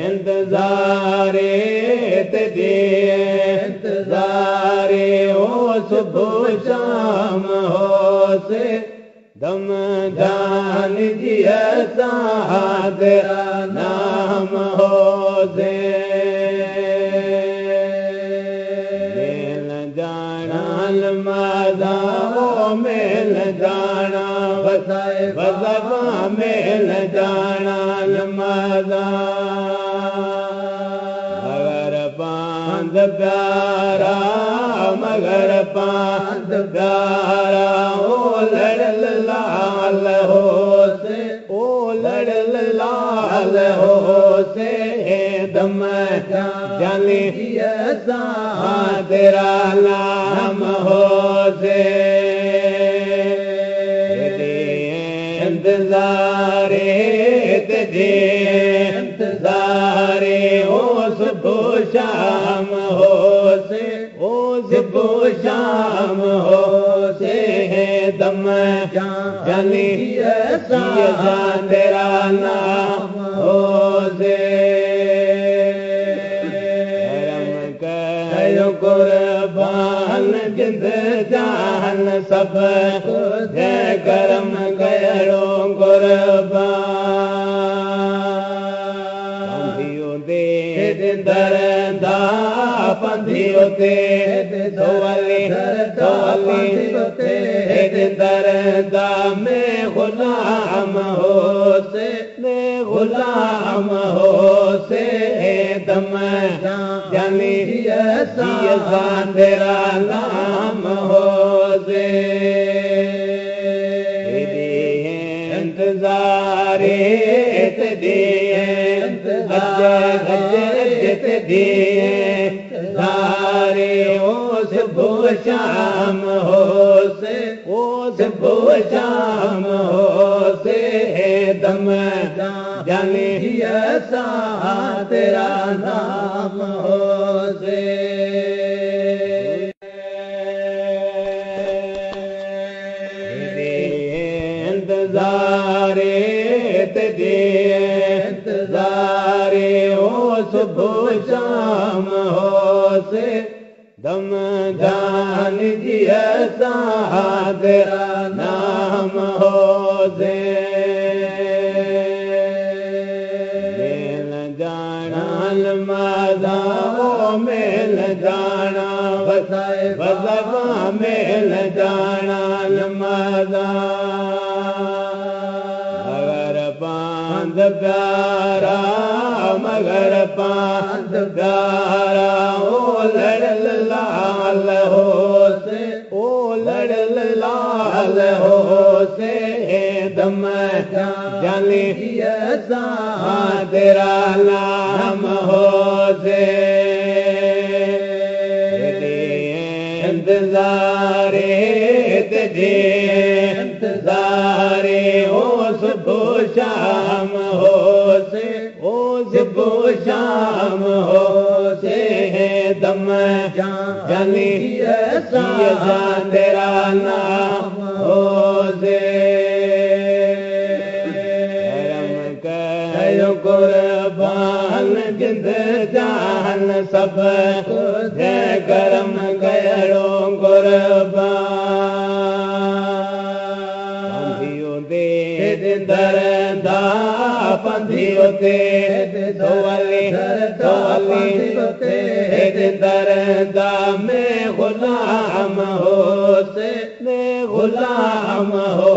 इंतज़ारे इंतज़ारे हो सुबुह शाम हो से दम जान जी असां तेरा नाम हो से मेल जाना नमाज़ा हो मेल जाना वसाए वज़बा मेल जाना नमाज़ा प्यारा मगर पांच प्यारा ओ लड़ लाल हो से ओ लड़ लाल हो से दम जाने तेरा नाम हो से इंतज़ारे इंतज़ारे हो सुबुह शाम हो से ओ सुबुह शाम हो से दम जाने तेरा नाम हो से कयो कुर्बान जिंद जान सब करम कयो कुर्बान दरदा पंधियो ते दोली दरदा में गुलाम हो से गुलाम हो से दम जानी तेरा नाम हो से इंतज़ारे इंतज़ारे ओ सुबुह शाम हो से ओ सुबुह शाम हो से दम जाने तेरा नाम हो से इंतज़ारे इंतज़ारे हो सुबुह शाम हो से दम जान जी असां तेरा नाम हो से मेल जाना नमाज़ा हो मेल जाना वसाए वज़बा मेल जाना नमाज़ा प्यारा मगर पांच प्यारा ओ लड़ लाल हो से ओ लड़ लाल हो से दम जाने तेरा नाम हो से इंतज़ारे इंतज़ारे हो सुबुह शाम हो से ओ सुबुह शाम हो से दम जाने तेरा नाम हो से कयो कुर्बान जिंद जान सब करम कयो कुर्बान दरदा पंधियो ते दोली दरदा में गुलाम हो से गुलाम हो